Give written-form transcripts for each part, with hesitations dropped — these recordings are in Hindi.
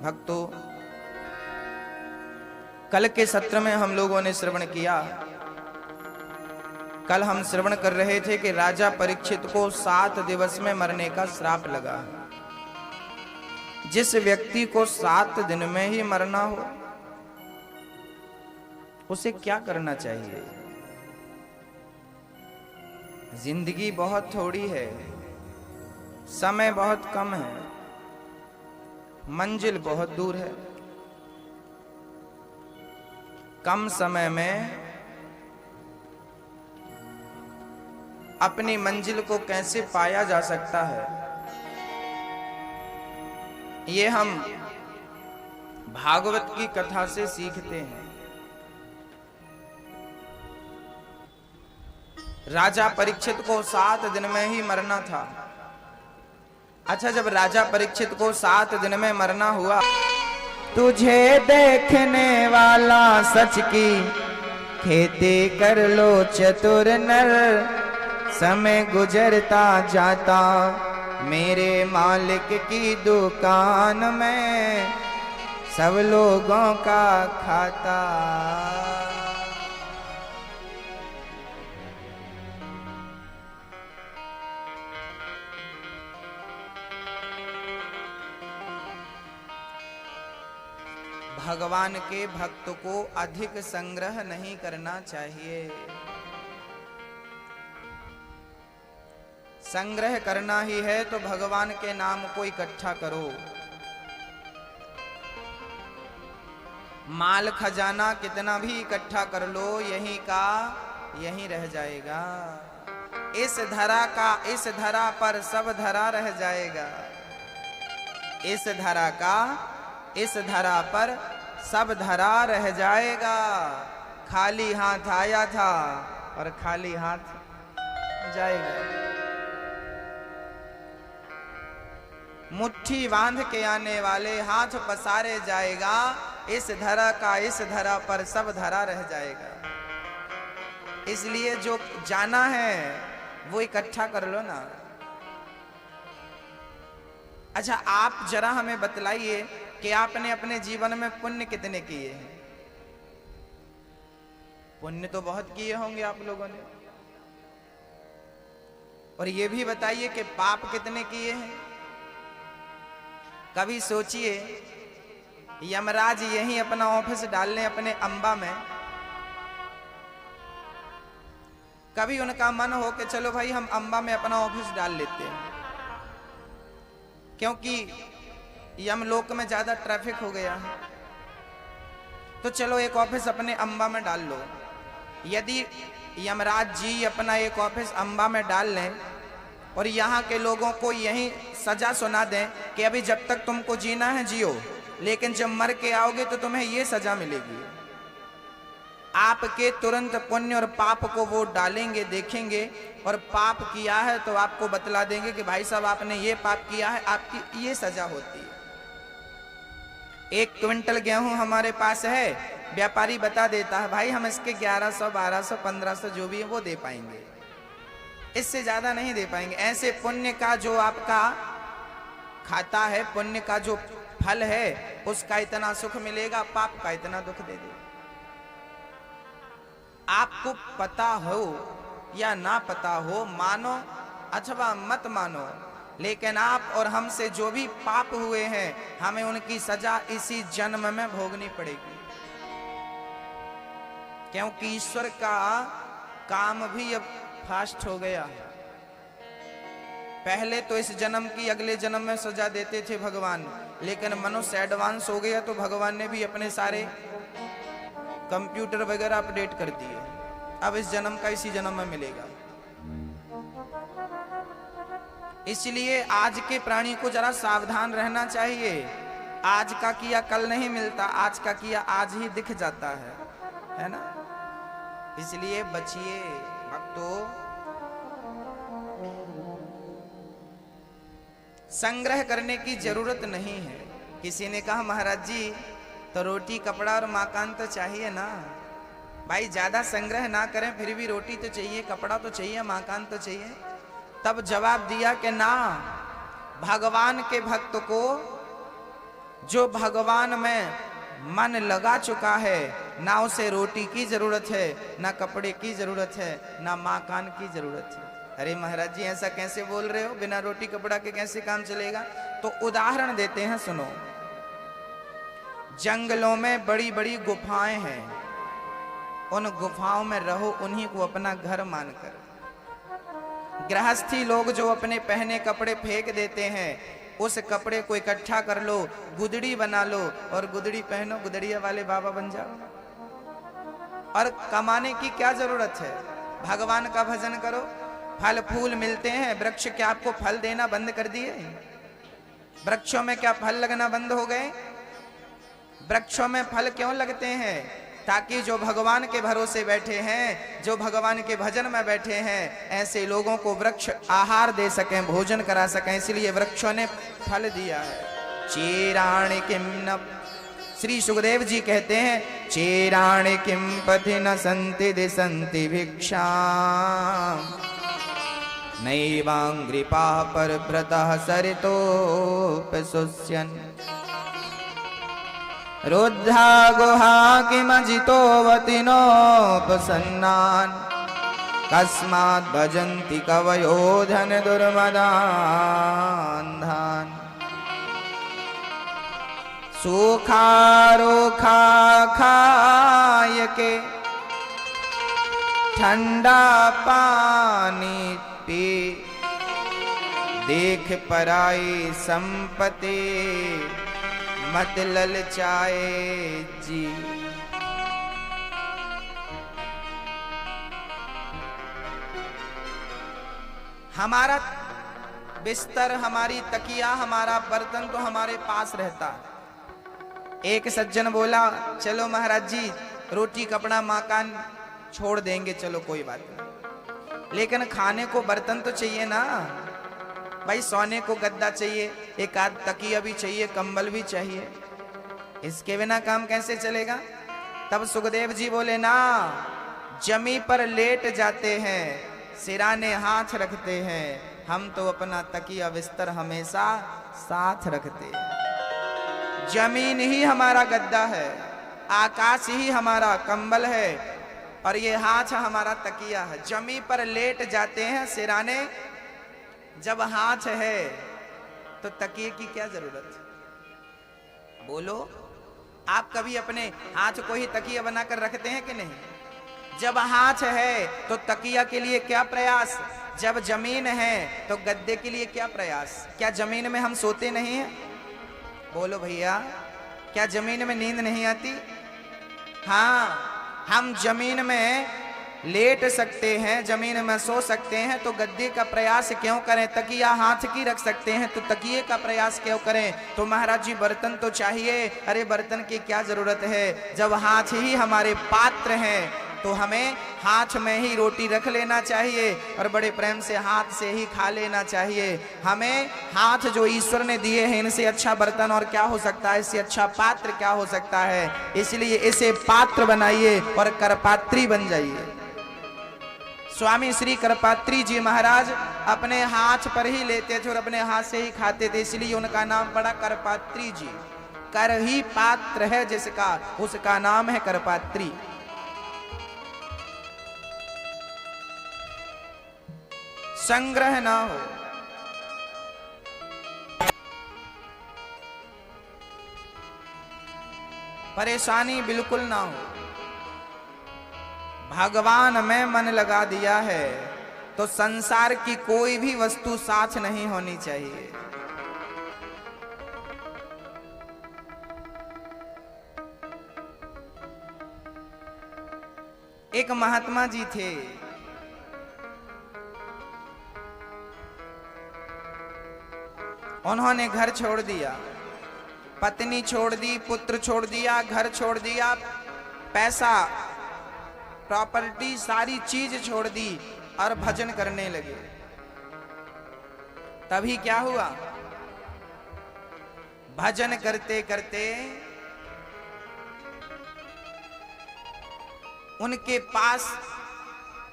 भक्तों, कल के सत्र में हम लोगों ने श्रवण किया। कल हम श्रवण कर रहे थे कि राजा परीक्षित को 7 दिवस में मरने का श्राप लगा। जिस व्यक्ति को 7 दिन में ही मरना हो उसे क्या करना चाहिए? जिंदगी बहुत थोड़ी है, समय बहुत कम है, मंजिल बहुत दूर है। कम समय में अपनी मंजिल को कैसे पाया जा सकता है, ये हम भागवत की कथा से सीखते हैं। राजा परीक्षित को 7 दिन में ही मरना था। अच्छा, जब राजा परीक्षित को 7 दिन में मरना हुआ, तुझे देखने वाला सच की खेती कर लो चतुर नर, समय गुजरता जाता मेरे मालिक की दुकान में, सब लोगों का खाता। भगवान के भक्त को अधिक संग्रह नहीं करना चाहिए। संग्रह करना ही है तो भगवान के नाम को इकट्ठा करो। माल खजाना कितना भी इकट्ठा कर लो, यहीं का यहीं रह जाएगा। इस धरा का इस धरा पर सब धरा रह जाएगा। इस धरा का इस धरा पर सब धरा रह जाएगा। खाली हाथ आया था और खाली हाथ जाएगा। मुट्ठी बांध के आने वाले हाथ पसारे जाएगा। इस धरा का इस धरा पर सब धरा रह जाएगा। इसलिए जो जाना है वो इकट्ठा कर लो ना। अच्छा, आप जरा हमें बतलाइए कि आपने अपने जीवन में पुण्य कितने किए हैं? पुण्य तो बहुत किए होंगे आप लोगों ने। और ये भी बताइए कि पाप कितने किए हैं? कभी सोचिए, यमराज यहीं अपना ऑफिस डाल लें अपने अंबा में, कभी उनका मन हो कि चलो भाई हम अंबा में अपना ऑफिस डाल लेते हैं, क्योंकि यमलोक में ज्यादा ट्रैफिक हो गया है, तो चलो एक ऑफिस अपने अंबा में डाल लो। यदि यमराज जी अपना एक ऑफिस अंबा में डाल लें और यहाँ के लोगों को यही सजा सुना दें कि अभी जब तक तुमको जीना है जियो, लेकिन जब मर के आओगे तो तुम्हें ये सजा मिलेगी, आपके तुरंत पुण्य और पाप को वो डालेंगे, देखेंगे, और पाप किया है तो आपको बतला देंगे कि भाई साहब आपने ये पाप किया है, आपकी ये सजा होती है। 1 क्विंटल गेहूं हमारे पास है, व्यापारी बता देता है भाई हम इसके 1100, 1200, 1500 जो भी है वो दे पाएंगे, इससे ज्यादा नहीं दे पाएंगे। ऐसे पुण्य का जो आपका खाता है, पुण्य का जो फल है, उसका इतना सुख मिलेगा, पाप का इतना दुख दे देगा। आपको पता हो या ना पता हो, मानो अथवा मत मानो, लेकिन आप और हमसे जो भी पाप हुए हैं, हमें उनकी सजा इसी जन्म में भोगनी पड़ेगी, क्योंकि ईश्वर का काम भी अब फास्ट हो गया है। पहले तो इस जन्म की अगले जन्म में सजा देते थे भगवान, लेकिन मनुष्य एडवांस हो गया तो भगवान ने भी अपने सारे कंप्यूटर वगैरह अपडेट कर दिए। अब इस जन्म का इसी जन्म में मिलेगा। इसलिए आज के प्राणी को जरा सावधान रहना चाहिए। आज का किया कल नहीं मिलता, आज का किया आज ही दिख जाता है ना। इसलिए बचिए भक्तों, संग्रह करने की जरूरत नहीं है। किसी ने कहा महाराज जी तो रोटी कपड़ा और मकान तो चाहिए ना। भाई ज्यादा संग्रह ना करें, फिर भी रोटी तो चाहिए, कपड़ा तो चाहिए, मकान तो चाहिए। तब जवाब दिया कि ना, भगवान के भक्त को जो भगवान में मन लगा चुका है, ना उसे रोटी की जरूरत है, ना कपड़े की जरूरत है, ना मकान की जरूरत है। अरे महाराज जी ऐसा कैसे बोल रहे हो, बिना रोटी कपड़ा के कैसे काम चलेगा? तो उदाहरण देते हैं, सुनो। जंगलों में बड़ी बड़ी गुफाएं हैं, उन गुफाओं में रहो, उन्हीं को अपना घर मानकर। गृहस्थी लोग जो अपने पहने कपड़े फेंक देते हैं, उस कपड़े को इकट्ठा कर लो, गुदड़ी बना लो और गुदड़ी पहनो, गुदड़िया वाले बाबा बन जाओ। और कमाने की क्या जरूरत है, भगवान का भजन करो। फल फूल मिलते हैं, वृक्ष क्या आपको फल देना बंद कर दिए? वृक्षों में क्या फल लगना बंद हो गए? वृक्षों में फल क्यों लगते हैं? ताकि जो भगवान के भरोसे बैठे हैं, जो भगवान के भजन में बैठे हैं, ऐसे लोगों को वृक्ष आहार दे सकें, भोजन करा सकें, इसलिए वृक्षों ने फल दिया है। चेराणि किम न, श्री सुखदेव जी कहते हैं, चेराणि किम पथि न संति दिसंति भिक्षा, नैवांग्रिपा परभृतः सरितोपसुष्यन्, रुद्धा गुहा किमजितोऽवति नोपसन्नान्, कस्मात् भजन्ति कवयो धन दुर्मदान्धान्। सूखा रोखा खाय के ठंडा पानी पी, देख पराई संपत्ति मत ललचाए जी। हमारा बिस्तर, हमारी तकिया, हमारा बर्तन तो हमारे पास रहता है। एक सज्जन बोला, चलो महाराज जी रोटी कपड़ा मकान छोड़ देंगे, चलो कोई बात नहीं, लेकिन खाने को बर्तन तो चाहिए ना भाई, सोने को गद्दा चाहिए, एक आध तकिया भी चाहिए, कंबल भी चाहिए, इसके बिना काम कैसे चलेगा? तब सुखदेव जी बोले ना, जमी पर लेट जाते हैं, सिराने हाथ रखते हैं, हम तो अपना तकिया बिस्तर हमेशा साथ रखते हैं। जमीन ही हमारा गद्दा है, आकाश ही हमारा कंबल है, और ये हाथ हमारा तकिया है। जमी पर लेट जाते हैं, सिराने जब हाथ है तो तकिए की क्या जरूरत है? बोलो, आप कभी अपने हाथ को ही तकिया बनाकर रखते हैं कि नहीं? जब हाथ है तो तकिया के लिए क्या प्रयास, जब जमीन है तो गद्दे के लिए क्या प्रयास? क्या जमीन में हम सोते नहीं हैं? बोलो भैया, क्या जमीन में नींद नहीं आती? हाँ, हम जमीन में लेट सकते हैं, जमीन में सो सकते हैं, तो गद्दे का प्रयास क्यों करें? तकिया हाथ की रख सकते हैं तो तकिए का प्रयास क्यों करें? तो महाराज जी बर्तन तो चाहिए। अरे बर्तन की क्या जरूरत है, जब हाथ ही हमारे पात्र हैं तो हमें हाथ में ही रोटी रख लेना चाहिए और बड़े प्रेम से हाथ से ही खा लेना चाहिए। हमें हाथ जो ईश्वर ने दिए हैं, इनसे अच्छा बर्तन और क्या हो सकता है, इससे अच्छा पात्र क्या हो सकता है? इसलिए इसे पात्र बनाइए और करपात्री बन जाइए। स्वामी श्री करपात्री जी महाराज अपने हाथ पर ही लेते थे और अपने हाथ से ही खाते थे, इसलिए उनका नाम पड़ा करपात्री जी। कर ही पात्र है जिसका, उसका नाम है करपात्री। संग्रह ना हो, परेशानी बिल्कुल ना हो, भगवान में मन लगा दिया है तो संसार की कोई भी वस्तु साथ नहीं होनी चाहिए। एक महात्मा जी थे, उन्होंने घर छोड़ दिया, पत्नी छोड़ दी, पुत्र छोड़ दिया, घर छोड़ दिया, पैसा प्रॉपर्टी सारी चीज छोड़ दी और भजन करने लगे। तभी क्या हुआ, भजन करते करते उनके पास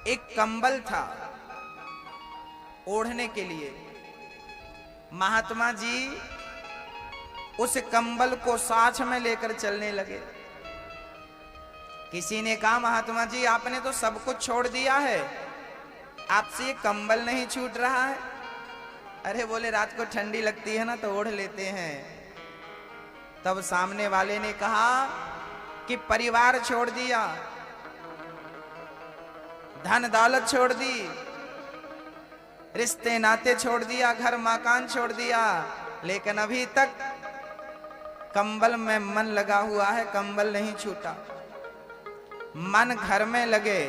एक कंबल था ओढ़ने के लिए। महात्मा जी उस कंबल को साथ में लेकर चलने लगे। किसी ने कहा महात्मा जी आपने तो सब कुछ छोड़ दिया है, आपसे ये कंबल नहीं छूट रहा है। अरे बोले रात को ठंडी लगती है ना तो ओढ़ लेते हैं। तब सामने वाले ने कहा कि परिवार छोड़ दिया, धन दौलत छोड़ दी, रिश्ते नाते छोड़ दिया, घर मकान छोड़ दिया, लेकिन अभी तक कंबल में मन लगा हुआ है, कंबल नहीं छूटा। मन घर में लगे,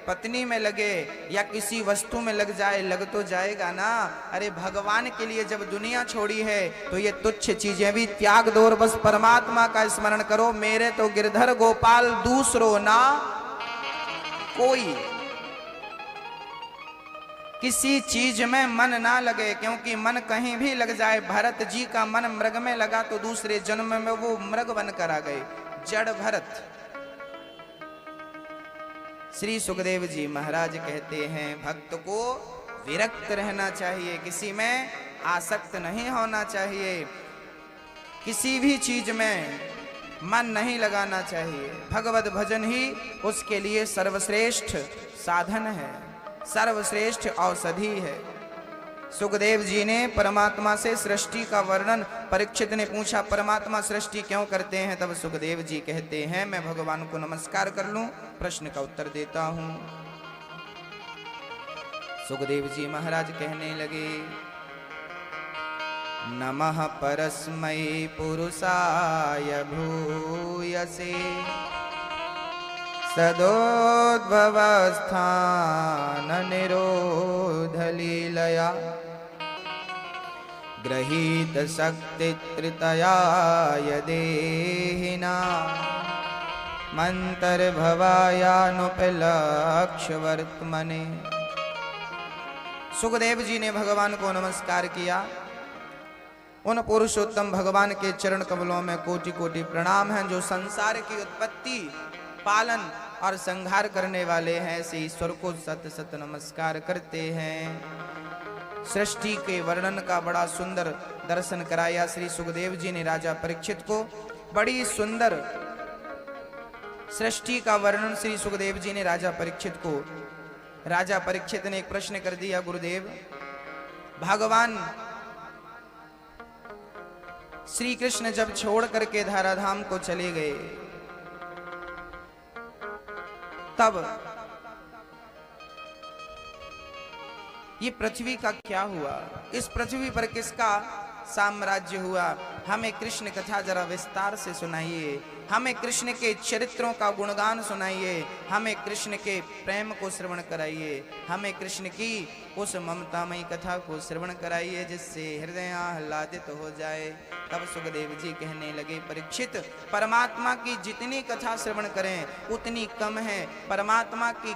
पत्नी में लगे या किसी वस्तु में लग जाए, लग तो जाएगा ना। अरे भगवान के लिए जब दुनिया छोड़ी है तो ये तुच्छ चीजें भी त्याग दो और बस परमात्मा का स्मरण करो। मेरे तो गिरधर गोपाल दूसरो ना कोई। किसी चीज में मन ना लगे, क्योंकि मन कहीं भी लग जाए। भरत जी का मन मृग में लगा तो दूसरे जन्म में वो मृग बनकर आ गए, जड़ भरत। श्री सुखदेव जी महाराज कहते हैं भक्त को विरक्त रहना चाहिए, किसी में आसक्त नहीं होना चाहिए, किसी भी चीज में मन नहीं लगाना चाहिए। भगवत भजन ही उसके लिए सर्वश्रेष्ठ साधन है, सर्वश्रेष्ठ औषधि है। सुखदेव जी ने परमात्मा से सृष्टि का वर्णन, परीक्षित ने पूछा परमात्मा सृष्टि क्यों करते हैं? तब सुखदेव जी कहते हैं मैं भगवान को नमस्कार कर लूं, प्रश्न का उत्तर देता हूं। सुखदेव जी महाराज कहने लगे नमः परस्मै पुरुषाय भूयसे सदोद्भवस्थान निरोध लीलया गृहीत शक्ति त्रितयाय देहिना मंतर भवायानुपलक्ष्य वर्तमने। सुखदेव जी ने भगवान को नमस्कार किया। उन पुरुषोत्तम भगवान के चरण कमलों में कोटि कोटि प्रणाम हैं, जो संसार की उत्पत्ति, पालन और संहार करने वाले हैं। ऐसे ईश्वर को सत सत नमस्कार करते हैं। सृष्टि के वर्णन का बड़ा सुंदर दर्शन कराया श्री सुखदेव जी ने राजा परीक्षित को। बड़ी सुंदर सृष्टि का वर्णन श्री सुखदेव जी ने राजा परीक्षित को। राजा परीक्षित ने एक प्रश्न कर दिया, गुरुदेव भगवान श्री कृष्ण जब छोड़ करके धाराधाम को चले गए तब ये पृथ्वी का क्या हुआ? इस पृथ्वी पर किसका साम्राज्य हुआ? हमें कृष्ण कथा जरा विस्तार से सुनाइए, हमें कृष्ण के चरित्रों का गुणगान सुनाइए, हमें कृष्ण के प्रेम को श्रवण कराइए, हमें कृष्ण की उस ममतामयी कथा को श्रवण कराइए जिससे हृदय आह्लादित हो जाए। तब सुखदेव जी कहने लगे परमात्मा की जितनी कथा श्रवण करें उतनी कम है, परमात्मा की